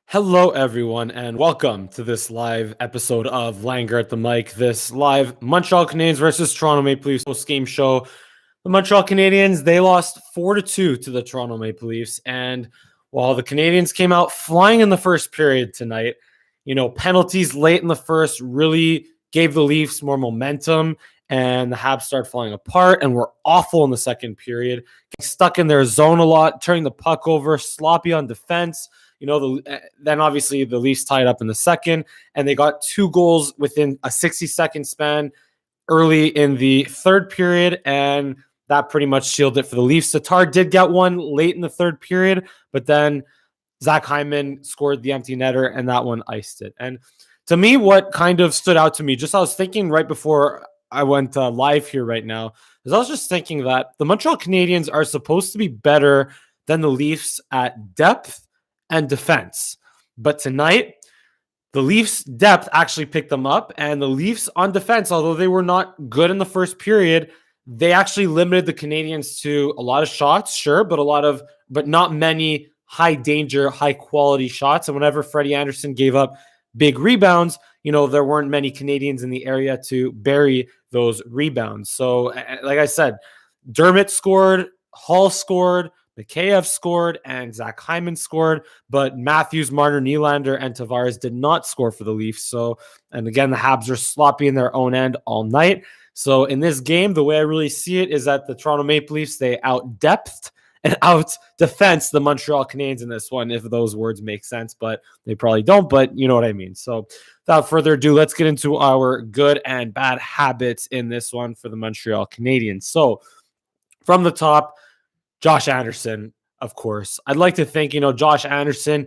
Hello, everyone, and welcome to this live episode of Langer at the Mic. This live Montreal Canadiens versus Toronto Maple Leafs post-game show. The Montreal Canadiens, they lost 4-2 to the Toronto Maple Leafs, and while the Canadiens came out flying in the first period tonight, penalties late in the first really gave the Leafs more momentum, and the Habs started falling apart and were awful in the second period, getting stuck in their zone a lot, turning the puck over, sloppy on defense. Then obviously the Leafs tied up in the second, and they got 2 goals within a 60-second span early in the third period, and that pretty much sealed it for the Leafs. Tatar did get one late in the third period, but then Zach Hyman scored the empty netter, and that one iced it. And to me, what kind of stood out to me, I was thinking right before I went live here right now, is I was just thinking that the Montreal Canadiens are supposed to be better than the Leafs at depth and defense. But tonight, the Leafs' depth actually picked them up, and the Leafs on defense, although they were not good in the first period, they actually limited the Canadiens to a lot of shots, sure, but not many high danger, high quality shots. And whenever Freddie Anderson gave up big rebounds, there weren't many Canadiens in the area to bury those rebounds. So, like I said, Dermott scored, Hall scored, Mikheyev scored, and Zach Hyman scored, but Matthews, Marner, Nylander, and Tavares did not score for the Leafs. So, and again, the Habs are sloppy in their own end all night. So in this game, the way I really see it is that the Toronto Maple Leafs, they out-depthed and out-defense the Montreal Canadiens in this one, if those words make sense, but they probably don't, but you know what I mean. So without further ado, let's get into our good and bad habits in this one for the Montreal Canadiens. So from the top, Josh Anderson, of course. I'd like to think, Josh Anderson,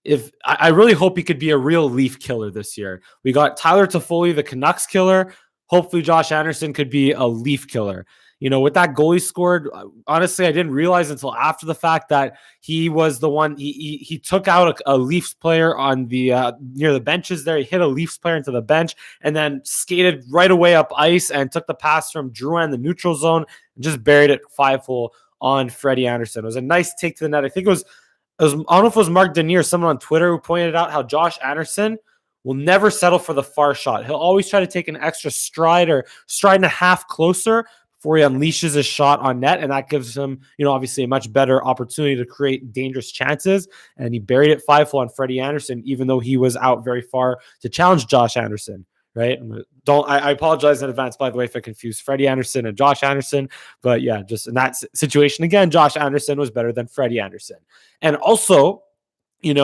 if I really hope he could be a real Leaf killer this year. We got Tyler Toffoli, the Canucks killer. Hopefully Josh Anderson could be a Leaf killer. With that goal he scored, honestly, I didn't realize until after the fact that he was the one, he took out a Leafs player on the near the benches there. He hit a Leafs player into the bench and then skated right away up ice and took the pass from Drouin in the neutral zone and just buried it 5-hole on Freddie Anderson. It was a nice take to the net. I think it was I don't know if it was Mark Denier, someone on Twitter, who pointed out how Josh Anderson will never settle for the far shot. He'll always try to take an extra stride or stride and a half closer before he unleashes his shot on net, and that gives him, obviously a much better opportunity to create dangerous chances. And he buried it 5-hole on Freddie Anderson, even though he was out very far to challenge Josh Anderson. Right? I apologize in advance, by the way, if I confused Freddie Anderson and Josh Anderson. But yeah, just in that situation, again, Josh Anderson was better than Freddie Anderson. And also, and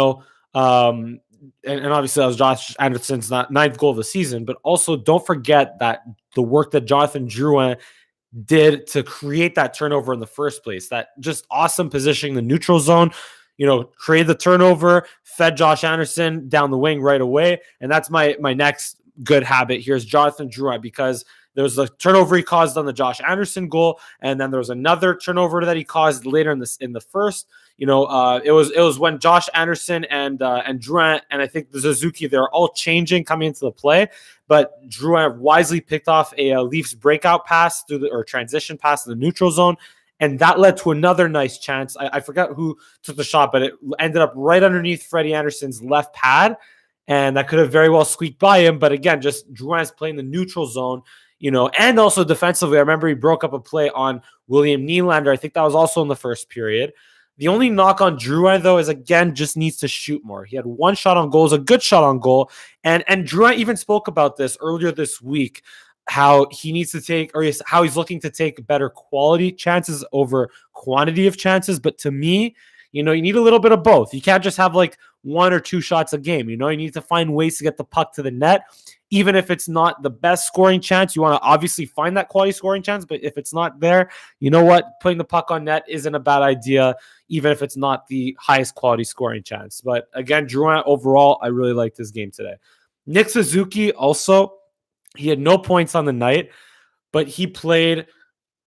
obviously that was Josh Anderson's ninth goal of the season, but also don't forget that the work that Jonathan Drouin did to create that turnover in the first place, that just awesome positioning the neutral zone, created the turnover, fed Josh Anderson down the wing right away. And that's my next good habit here is Jonathan Drouin, because there was a turnover he caused on the Josh Anderson goal, and then there was another turnover that he caused later in the first. It was when Josh Anderson and Drouin and I think the Suzuki, they're all changing coming into the play, but Drouin wisely picked off a Leafs breakout pass or transition pass in the neutral zone, and that led to another nice chance. I forgot who took the shot, but it ended up right underneath Freddie Anderson's left pad. And that could have very well squeaked by him. But again, just Drouin's playing the neutral zone, and also defensively. I remember he broke up a play on William Nylander. I think that was also in the first period. The only knock on Drouin, though, is, again, just needs to shoot more. He had one shot on goal, a good shot on goal. And Drouin even spoke about this earlier this week, how he needs to take, or how he's looking to take better quality chances over quantity of chances. But to me, you need a little bit of both. You can't just have like 1 or 2 shots a game. You need to find ways to get the puck to the net. Even if it's not the best scoring chance, you want to obviously find that quality scoring chance. But if it's not there, you know what? Putting the puck on net isn't a bad idea, even if it's not the highest quality scoring chance. But again, Drouin, overall, I really liked his game today. Nick Suzuki also, he had no points on the night, but he played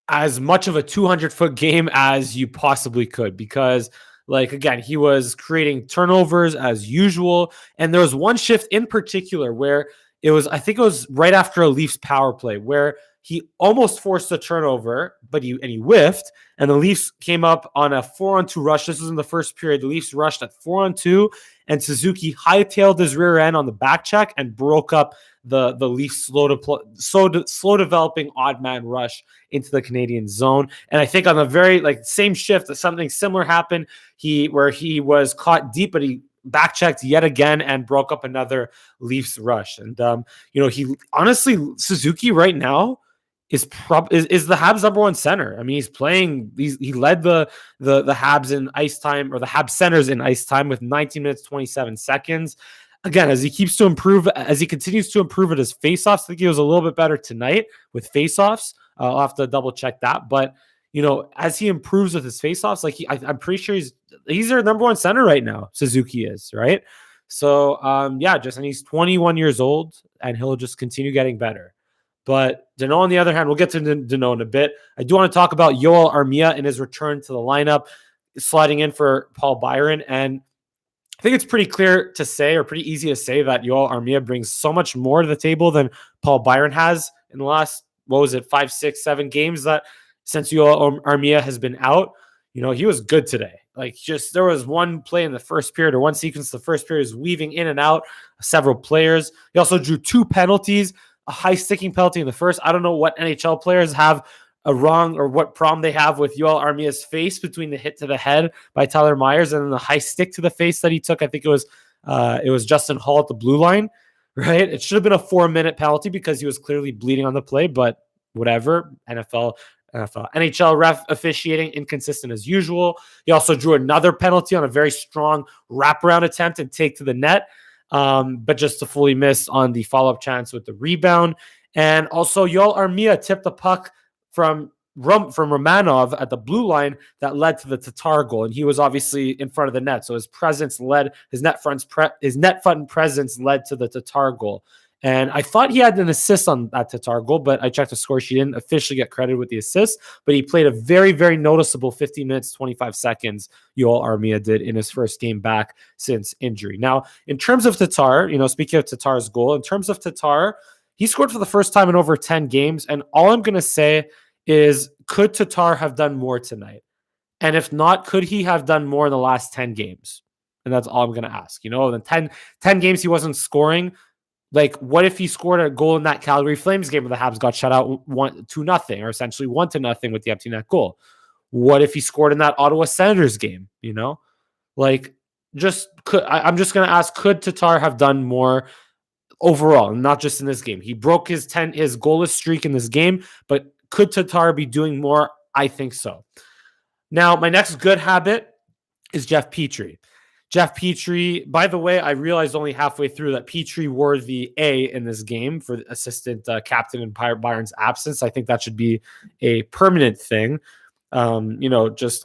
as much of a 200-foot game as you possibly could, because again, he was creating turnovers as usual. And there was one shift in particular where I think it was right after a Leafs power play, where He almost forced a turnover, but he whiffed, and the Leafs came up on a 4-on-2 rush. This was in the first period. The Leafs rushed at 4-on-2, and Suzuki hightailed his rear end on the back check and broke up the Leafs slow developing odd man rush into the Canadian zone. And I think on the very same shift, something similar happened. Where he was caught deep, but he back checked yet again and broke up another Leafs rush. And he honestly, Suzuki right now is the Habs' number one center. I mean, he's playing. He led the Habs in ice time, or the Habs centers in ice time, with 19 minutes 27 seconds. Again, as he continues to improve at his faceoffs, I think he was a little bit better tonight with faceoffs. I'll have to double check that, but as he improves with his faceoffs, I'm pretty sure he's their number one center right now. Suzuki is, right. So and he's 21 years old, and he'll just continue getting better. But Danault, on the other hand, we'll get to Danault in a bit. I do want to talk about Yoel Armia and his return to the lineup, sliding in for Paul Byron. And I think it's pretty clear to say, or pretty easy to say, that Yoel Armia brings so much more to the table than Paul Byron has in the last, 5, 6, 7 games that since Yoel Armia has been out. He was good today. There was one play in the first period, or one sequence in the first period, is weaving in and out several players. He also drew 2 penalties, a high sticking penalty in the first. I don't know what NHL players have a wrong, or what problem they have with Yoel Armia's face between the hit to the head by Tyler Myers and then the high stick to the face that he took. I think it was Justin Hall at the blue line, right? It should have been a 4-minute penalty because he was clearly bleeding on the play, but whatever. NHL ref officiating inconsistent as usual. He also drew another penalty on a very strong wraparound attempt and take to the net, but just to fully miss on the follow-up chance with the rebound. And also Yoel Armia tipped the puck from Romanov at the blue line that led to the Tatar goal, and he was obviously in front of the net, so his net front presence led to the Tatar goal. And I thought he had an assist on that Tatar goal, but I checked the score. She didn't officially get credit with the assist, but he played a very, very noticeable 15 minutes, 25 seconds. Yoel Armia did in his first game back since injury. Now, in terms of Tatar, speaking of Tatar's goal, in terms of Tatar, he scored for the first time in over 10 games. And all I'm going to say is, could Tatar have done more tonight? And if not, could he have done more in the last 10 games? And that's all I'm going to ask. The 10 games he wasn't scoring. What if he scored a goal in that Calgary Flames game where the Habs got shut out 1-0, or essentially 1-0 with the empty net goal? What if he scored in that Ottawa Senators game? I'm just going to ask, could Tatar have done more overall, not just in this game? He broke his goalless streak in this game, but could Tatar be doing more? I think so. Now, my next good habit is Jeff Petrie. Jeff Petrie, by the way, I realized only halfway through that Petrie wore the A in this game for the assistant captain in Byron's absence. I think that should be a permanent thing. It's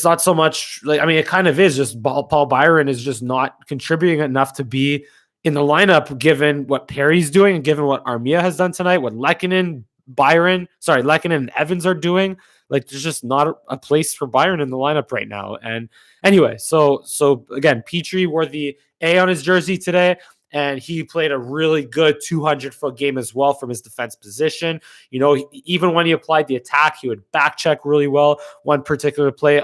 not so much it kind of is just Paul Byron is just not contributing enough to be in the lineup, given what Perry's doing and given what Armia has done tonight, what Lehkonen and Evans are doing. There's just not a place for Byron in the lineup right now. And anyway, so again, Petrie wore the A on his jersey today, and he played a really good 200-foot game as well from his defense position. Even when he applied the attack, he would back check really well. One particular play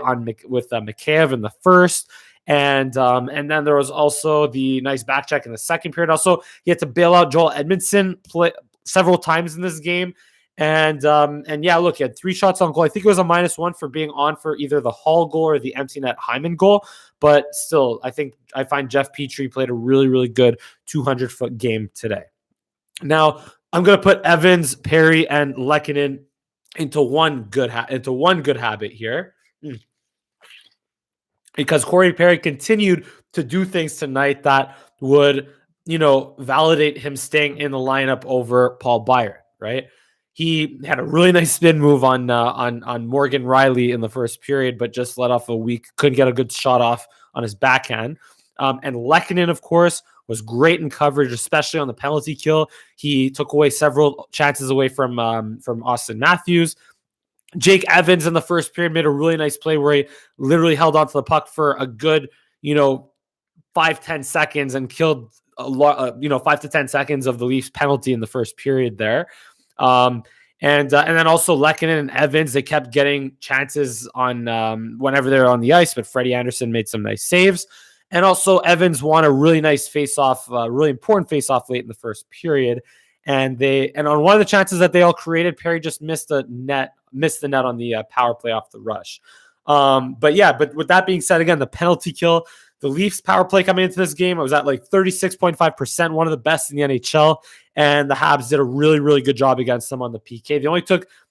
with Mikheyev in the first. And then there was also the nice back check in the second period. Also, he had to bail out Joel Edmondson several times in this game. And look, he had 3 shots on goal. I think it was a -1 for being on for either the Hall goal or the empty net Hyman goal. But still, I find Jeff Petrie played a really, really good 200-foot game today. Now, I'm going to put Evans, Perry, and Lehkonen into one good habit here. Because Corey Perry continued to do things tonight that would, validate him staying in the lineup over Paul Byron, right? He had a really nice spin move on Morgan Riley in the first period, but just let off couldn't get a good shot off on his backhand. And Lehkonen, of course, was great in coverage, especially on the penalty kill. He took away several chances away from Austin Matthews. Jake Evans in the first period made a really nice play where he literally held onto the puck for a good, 5-10 seconds and killed a lot, 5 to 10 seconds of the Leafs penalty in the first period there. And then also Lehkonen and Evans, they kept getting chances on whenever they're on the ice, but Freddie Anderson made some nice saves. And also Evans won a really nice face-off, really important face-off late in the first period. And on one of the chances that they all created, Perry just missed the net on the power play off the rush. But with that being said, again, the penalty kill, the Leafs power play coming into this game, it was at like 36.5%, one of the best in the NHL. And the Habs did a really, really good job against them on the PK.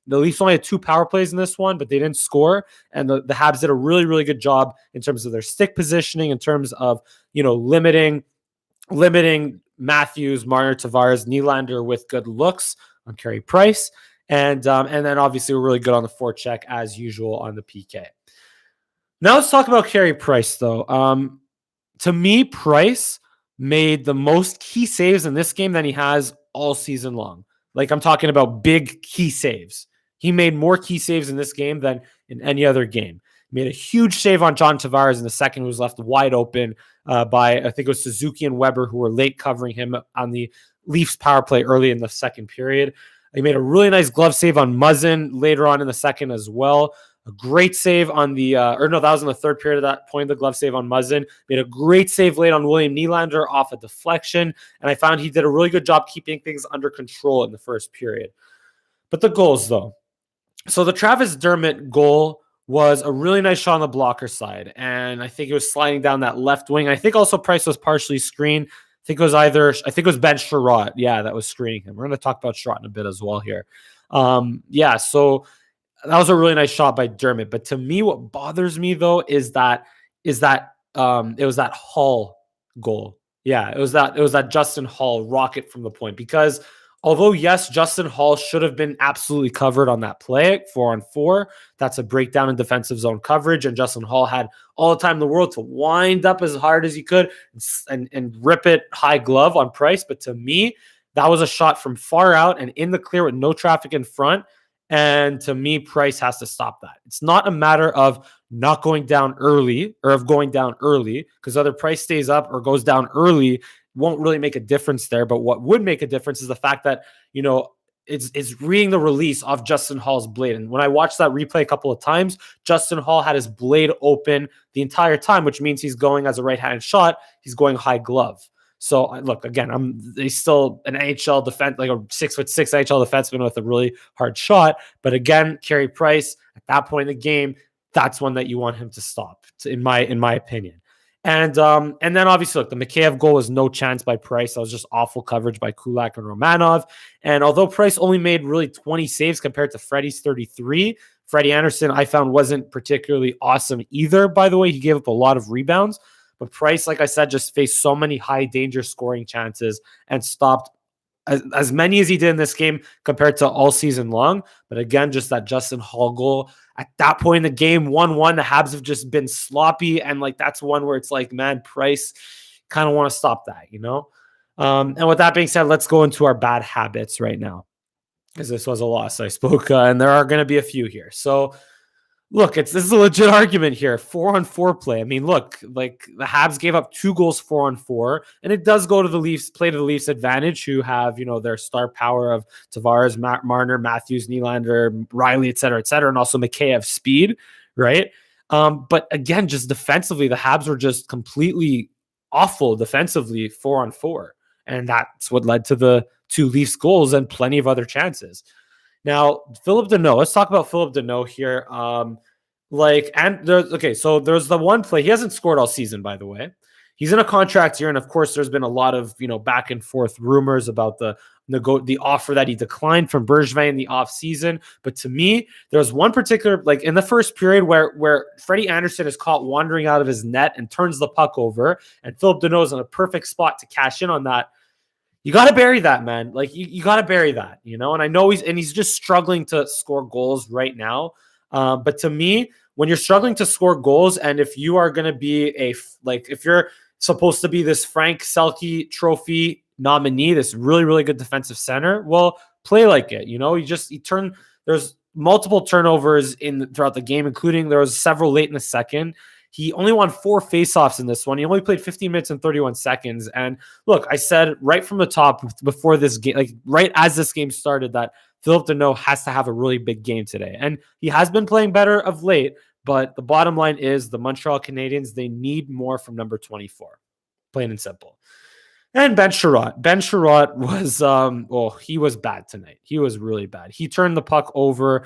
The Leafs only had 2 power plays in this one, but they didn't score. And the Habs did a really, really good job in terms of their stick positioning, in terms of, limiting Matthews, Marner, Tavares, Nylander with good looks on Carey Price. And then obviously we're really good on the forecheck as usual on the PK. Now let's talk about Carey Price, though. To me, Price made the most key saves in this game than he has all season long. Like, I'm talking about big key saves. He made more key saves in this game than in any other game. He made a huge save on John Tavares in the second, who was left wide open by, I think it was Suzuki and Weber, who were late covering him on the Leafs power play early in the second period. He made a really nice glove save on Muzzin later on in the second as well. A great save on that was in the third period at that point, the glove save on Muzzin. Made a great save late on William Nylander off a deflection. And I found he did a really good job keeping things under control in the first period. But the goals, though. So the Travis Dermott goal was a really nice shot on the blocker side. And I think it was sliding down that left wing. I think also Price was partially screened. I think it was Ben Sherratt. Yeah, that was screening him. We're going to talk about Sherratt in a bit as well here. So that was a really nice shot by Dermott. But to me, what bothers me, though, is that it was that Hall goal. Yeah, it was that Justin Hall rocket from the point. Because although, yes, Justin Hall should have been absolutely covered on that play, 4-on-4. That's a breakdown in defensive zone coverage. And Justin Hall had all the time in the world to wind up as hard as he could and rip it high glove on Price. But to me, that was a shot from far out and in the clear with no traffic in front. And to me, Price has to stop that. It's not a matter of not going down early or of going down early, because whether Price stays up or goes down early won't really make a difference there. But what would make a difference is the fact that, it's reading the release of Justin Hall's blade. And when I watched that replay a couple of times, Justin Hall had his blade open the entire time, which means he's going as a right-handed shot. He's going high glove. So look, again, he's still an NHL defense, like a 6'6" NHL defenseman with a really hard shot. But again, Carey Price at that point in the game, that's one that you want him to stop, in my opinion. And then obviously, look, the Mikheyev goal was no chance by Price. That was just awful coverage by Kulak and Romanov. And although Price only made really 20 saves compared to Freddie's 33, Freddie Anderson I found wasn't particularly awesome either. By the way, he gave up a lot of rebounds. But Price, like I said, just faced so many high danger scoring chances and stopped as many as he did in this game compared to all season long. But again, just that Justin Hall goal at that point in the game, 1-1, the Habs have just been sloppy. And that's one where it's like, man, Price kind of want to stop that, And with that being said, let's go into our bad habits right now, because this was a loss I spoke, and there are going to be a few here. So look, this is a legit argument here. 4-on-4 play. I mean, look, the Habs gave up 2 goals 4-on-4, and it does go to the Leafs, play to the Leafs' advantage, who have, their star power of Tavares, Marner, Matthews, Nylander, Riley, et cetera, and also Mikheyev speed, right? But again, just defensively, the Habs were just completely awful defensively 4-on-4, and that's what led to the 2 Leafs goals and plenty of other chances. Now, Phillip Danault, let's talk about Phillip Danault here. So there's the one play. He hasn't scored all season, by the way. He's in a contract year, and of course, there's been a lot of, back and forth rumors about the offer that he declined from Bergevin in the offseason. But to me, there's one particular, in the first period where Freddie Anderson is caught wandering out of his net and turns the puck over, and Phillip Danault is in a perfect spot to cash in on that. You got to bury that, man. You got to bury that, And I know he's just struggling to score goals right now. But to me, when you're struggling to score goals, and if you are going to be if you're supposed to be this Frank Selke Trophy nominee, this really, really good defensive center, well, play like it. There's multiple turnovers throughout the game, including there was several late in the second. He only won 4 faceoffs in this one. He only played 15 minutes and 31 seconds. And look, I said right from the top before this game, like right as this game started, that Philip Deneau has to have a really big game today. And he has been playing better of late, but the bottom line is the Montreal Canadiens, they need more from number 24. Plain and simple. And Ben Sherratt. Ben Sherratt was, he was bad tonight. He was really bad. He turned the puck over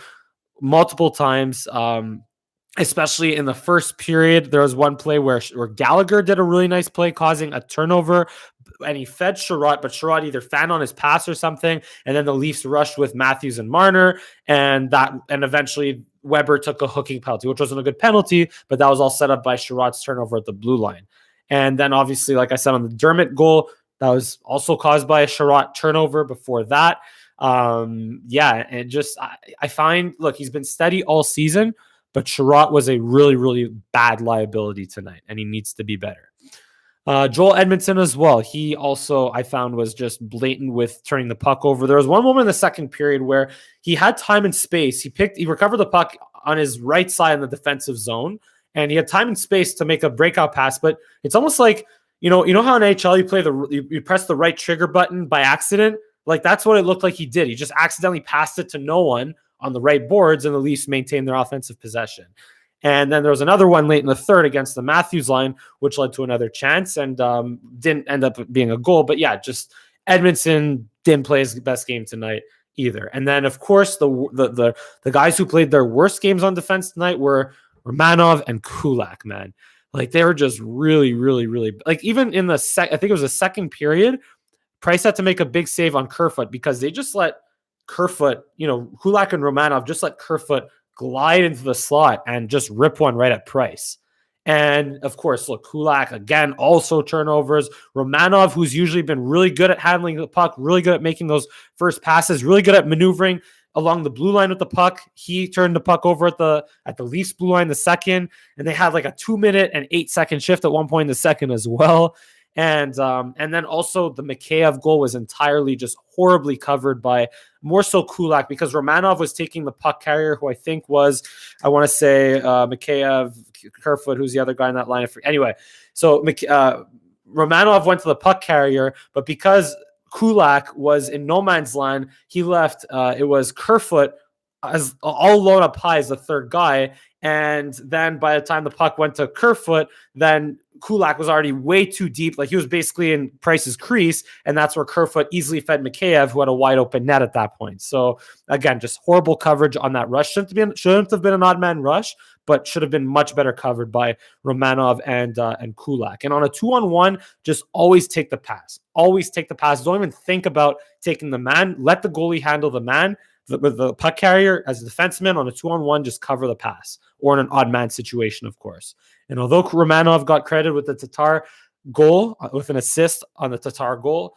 multiple times, especially in the first period. There was one play where Gallagher did a really nice play, causing a turnover, and he fed Sherratt, but Sherratt either fanned on his pass or something, and then the Leafs rushed with Matthews and Marner, and eventually Weber took a hooking penalty, which wasn't a good penalty, but that was all set up by Sherratt's turnover at the blue line. And then obviously, like I said, on the Dermott goal, that was also caused by a Sherratt turnover before that. And just I find, look, he's been steady all season, but Sherratt was a really, really bad liability tonight, and he needs to be better. Joel Edmondson as well. He also, I found, was just blatant with turning the puck over. There was one moment in the second period where he had time and space. He recovered the puck on his right side in the defensive zone, and he had time and space to make a breakout pass. But it's almost like, you know how in NHL you press the right trigger button by accident. Like that's what it looked like he did. He just accidentally passed it to no one on the right boards, and the Leafs maintained their offensive possession. And then there was another one late in the third against the Matthews line, which led to another chance and didn't end up being a goal. But yeah, just Edmondson didn't play his best game tonight either. And then, of course, the guys who played their worst games on defense tonight were Romanov and Kulak, man. Like they were just really, really, really, like even in the I think it was the second period, Price had to make a big save on Kerfoot because they just let Kerfoot, Kulak and Romanov just let Kerfoot glide into the slot and just rip one right at Price. And of course, look, Kulak again, also turnovers. Romanov, who's usually been really good at handling the puck, really good at making those first passes, really good at maneuvering along the blue line with the puck. He turned the puck over at the Leafs blue line the second, and they had like a 2-minute and 8-second shift at one point in the second as well. And then also the Mikheyev goal was entirely just horribly covered by more so Kulak, because Romanov was taking the puck carrier, who I think was, I want to say Mikheyev, Kerfoot, who's the other guy in that line. Anyway, so Romanov went to the puck carrier, but because Kulak was in no man's land, he left. It was Kerfoot as all alone up high as the third guy. And then by the time the puck went to Kerfoot, then Kulak was already way too deep. Like he was basically in Price's crease, and that's where Kerfoot easily fed Mikheyev, who had a wide open net at that point. So again, just horrible coverage on that rush. Shouldn't have been an odd man rush, but should have been much better covered by Romanov and Kulak. And on a 2-on-1, just always take the pass. Always take the pass. Don't even think about taking the man. Let the goalie handle the man. With the puck carrier as a defenseman on a 2-on-1, just cover the pass, or in an odd man situation, of course. And although Romanov got credit with the Tatar goal, with an assist on the Tatar goal,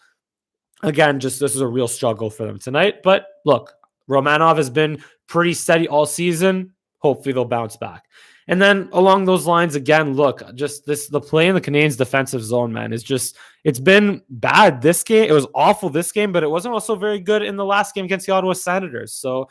again, just this is a real struggle for them tonight. But look, Romanov has been pretty steady all season. Hopefully they'll bounce back. And then along those lines, again, look, just the play in the Canadiens' defensive zone, man, is just, it's been bad this game. It was awful this game, but it wasn't also very good in the last game against the Ottawa Senators. So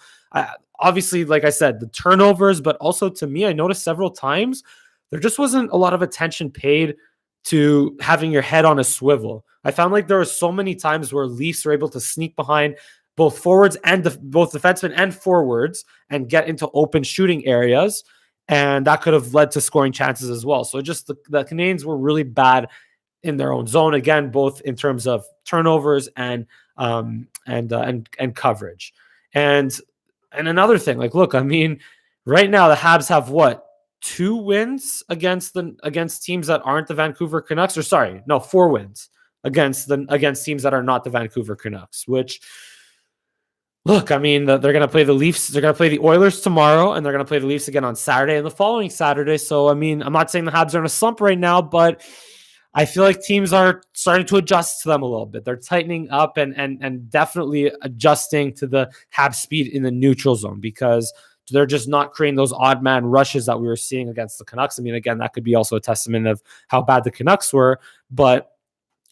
obviously, like I said, the turnovers, but also to me, I noticed several times there just wasn't a lot of attention paid to having your head on a swivel. I found like there were so many times where Leafs were able to sneak behind both forwards and both defensemen and forwards and get into open shooting areas. And that could have led to scoring chances as well. So just the Canadiens were really bad in their own zone, again, both in terms of turnovers and coverage. And another thing, like, look, I mean, right now the Habs have what? 2 wins against teams that aren't the Vancouver Canucks, or 4 wins against teams that are not the Vancouver Canucks, which, look, I mean, they're going to play the Leafs. They're going to play the Oilers tomorrow, and they're going to play the Leafs again on Saturday and the following Saturday. So, I mean, I'm not saying the Habs are in a slump right now, but I feel like teams are starting to adjust to them a little bit. They're tightening up and definitely adjusting to the Habs speed in the neutral zone, because they're just not creating those odd man rushes that we were seeing against the Canucks. I mean, again, that could be also a testament of how bad the Canucks were. But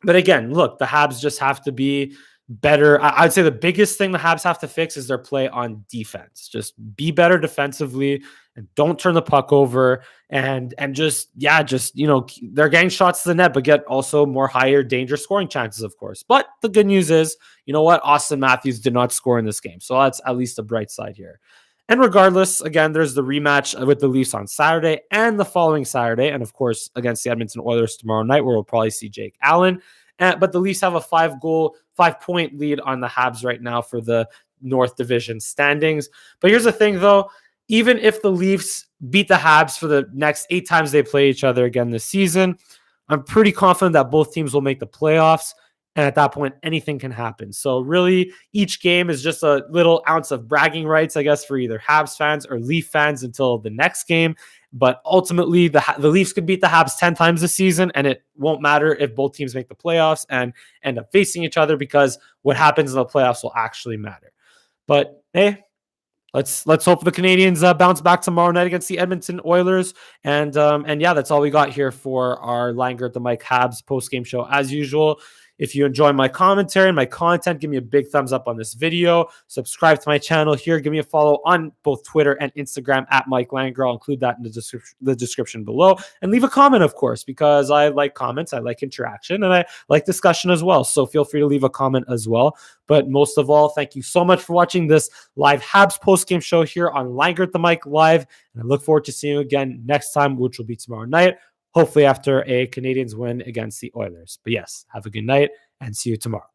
again, look, the Habs just have to be better. I'd say the biggest thing the Habs have to fix is their play on defense. Just be better defensively and don't turn the puck over. And just they're getting shots to the net, but get also more higher danger scoring chances, of course. But the good news is, you know what? Austin Matthews did not score in this game, so that's at least a bright side here. And regardless, again, there's the rematch with the Leafs on Saturday and the following Saturday, and of course against the Edmonton Oilers tomorrow night, where we'll probably see Jake Allen. But the Leafs have a 5-point lead on the Habs right now for the North Division standings. But here's the thing, though. Even if the Leafs beat the Habs for the next 8 times they play each other again this season, I'm pretty confident that both teams will make the playoffs. And at that point, anything can happen. So really, each game is just a little ounce of bragging rights, I guess, for either Habs fans or Leaf fans until the next game. But ultimately, the Leafs could beat the Habs 10 times this season, and it won't matter if both teams make the playoffs and end up facing each other, because what happens in the playoffs will actually matter. But hey, let's hope the Canadiens bounce back tomorrow night against the Edmonton Oilers. And yeah, that's all we got here for our Langer at the Mike Habs post-game show. As usual, if you enjoy my commentary and my content, give me a big thumbs up on this video. Subscribe to my channel here. Give me a follow on both Twitter and Instagram at Mike Langer. I'll include that in the description below. And leave a comment, of course, because I like comments, I like interaction, and I like discussion as well. So feel free to leave a comment as well. But most of all, thank you so much for watching this live Habs post-game show here on Langer at the Mic Live. And I look forward to seeing you again next time, which will be tomorrow night, hopefully after a Canadiens win against the Oilers. But yes, have a good night and see you tomorrow.